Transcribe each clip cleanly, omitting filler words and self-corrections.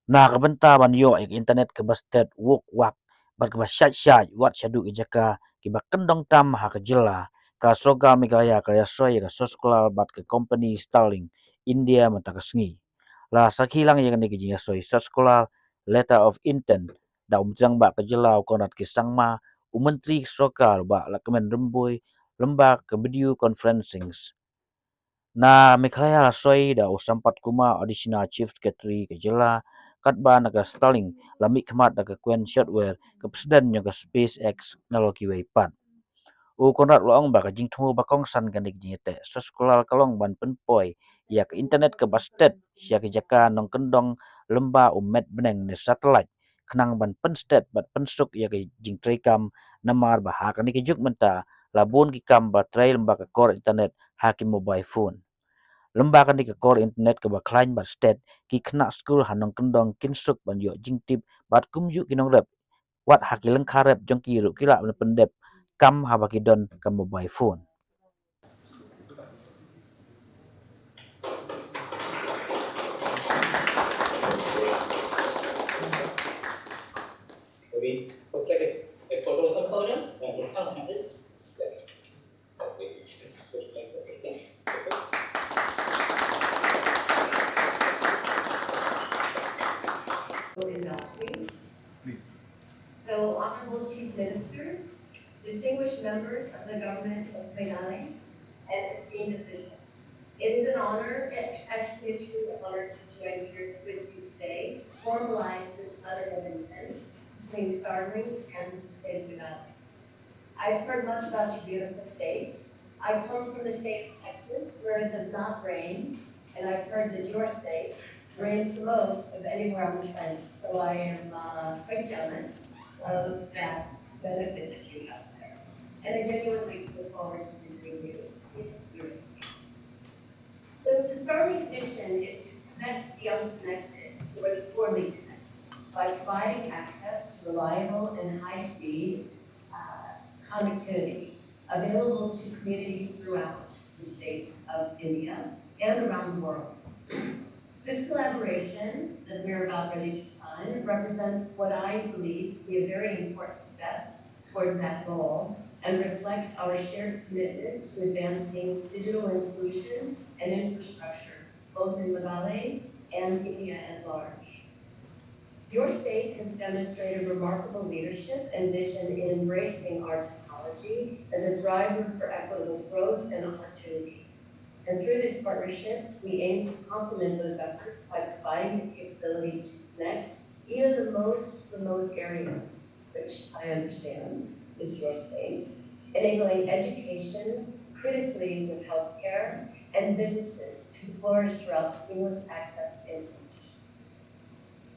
Nakabanta ban yo ek internet ke bastet wok wak bat ke basyat wat syadu ke Jaka ke ba Kyndong tam ha ke jela ka soga Meghalaya ka Iasoi ka Soskular bat ke company Starlink India mata ke sengi la sakhilang ye ke Iasoi Soskular letter of intent da umjang ba ke jela konat ke sangma umentri sokal ba la kemen rembui lembak ke video conferencing na Meghalaya soi da usampat kuma additional chief secretary ke jela katba naga Starlink lami khmat naga Quen Shotware ke presiden naga SpaceX teknologi wepan u konrat loong ba ka jingthu ba kong san kan dik jingete sekolah kalong ban penpoi ya ke internet ke bastet sia ke Jaka nong kendong lemba umet beneng ne satellite kenang ban penstet bat pensuk ya ke jingtrekam namar ba ha kan ke juk menta labun ki kam ba trail lemba ke core internet ha ki mobile phone lembaga ni ke core internet ke baklain bat state ki khna school hanong kendong kinsuk ban yo jingtip bat kumju kinong rep wat haki lengkha rep jong ki ru kila ban pendep kam habaki don kam mobile phone Maybe it's like a photo of some photo. Yeah, you can't have this. Yeah. Okay, it's just like that. Okay. Industry. Please. So, Honorable Chief Minister, distinguished members of the government of Meghalaya, and esteemed officials. It is an honor, actually a true honor to join here with you today to formalize this letter of intent between Starlink and the state of Meghalaya. I've heard much about your beautiful state. I come from the state of Texas, where it does not rain, and I've heard that your state rains the most of anywhere on the planet. So I am quite jealous of that benefit that you have there. And I genuinely look forward to visiting you in your state. So the Starlink mission is to connect the unconnected or the poorly connected by providing access to reliable and high-speed connectivity available to communities throughout the states of India and around the world. This collaboration that we're about ready to sign represents what I believe to be a very important step towards that goal and reflects our shared commitment to advancing digital inclusion and infrastructure, both in Meghalaya and India at large. Your state has demonstrated remarkable leadership and vision in embracing our technology as a driver for equitable growth and opportunity. And through this partnership, we aim to complement those efforts by providing the capability to connect even the most remote areas, which I understand is your state, enabling education, critically with healthcare, and businesses to flourish throughout seamless access to information.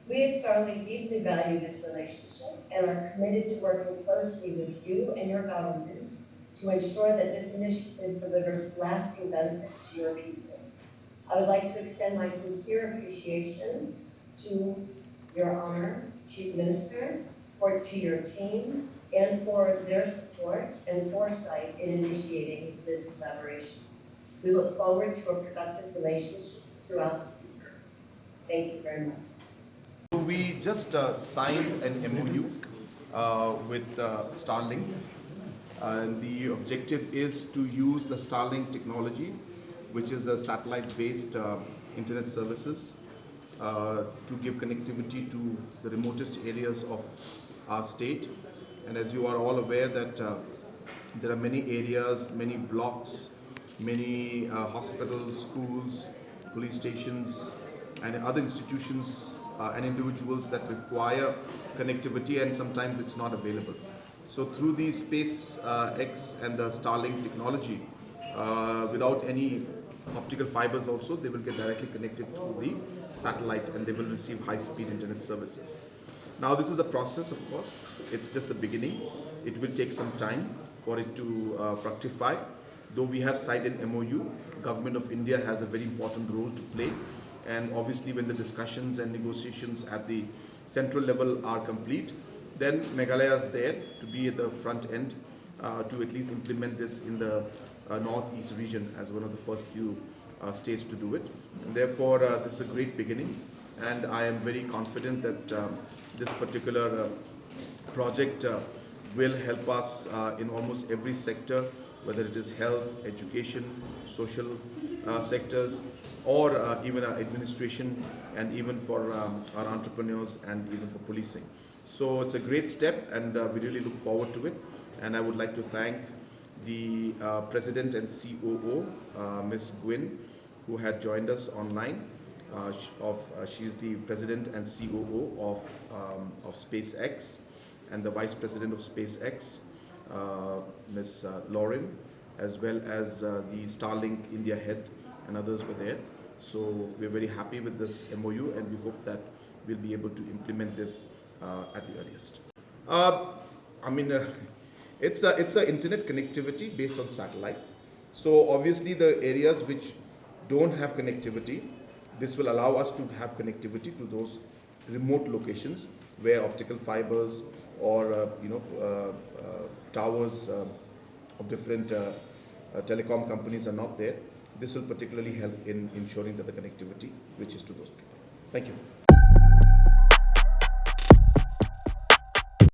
We at Starlink deeply value this relationship and are committed to working closely with you and your government to ensure that this initiative delivers lasting benefits to your people. I would like to extend my sincere appreciation to Your Honor, Chief Minister, to your team, and for their support and foresight in initiating this collaboration. We look forward to a productive relationship throughout the future. Thank you very much. We just signed an MOU with Starlink. And the objective is to use the Starlink technology, which is a satellite-based internet services, to give connectivity to the remotest areas of our state. And as you are all aware that there are many areas, many blocks, many hospitals, schools, police stations, and other institutions and individuals that require connectivity, and sometimes it's not available. So through the Space X and the Starlink technology, without any optical fibers also, they will get directly connected through the satellite and they will receive high-speed internet services. Now this is a process, of course. It's just the beginning. It will take some time for it to fructify. Though we have signed an MOU, Government of India has a very important role to play. And obviously when the discussions and negotiations at the central level are complete, then Meghalaya is there to be at the front end to at least implement this in the northeast region as one of the first few states to do it. And therefore, this is a great beginning. and I am very confident that this particular project will help us in almost every sector, whether it is health, education, social sectors, or even administration, and even for our entrepreneurs and even for policing. So it's a great step, and we really look forward to it. And I would like to thank the President and COO, Ms. Gwyn, who had joined us online. She is the President and COO of SpaceX, and the Vice President of SpaceX, Ms. Lauren, as well as the Starlink India head, and others were there. So we're very happy with this MOU, and we hope that we'll be able to implement this at the earliest. Uh, I mean, it's a internet connectivity based on satellite. So obviously, the areas which don't have connectivity, this will allow us to have connectivity to those remote locations where optical fibers or towers of different telecom companies are not there. This will particularly help in ensuring that the connectivity reaches to those people. Thank you.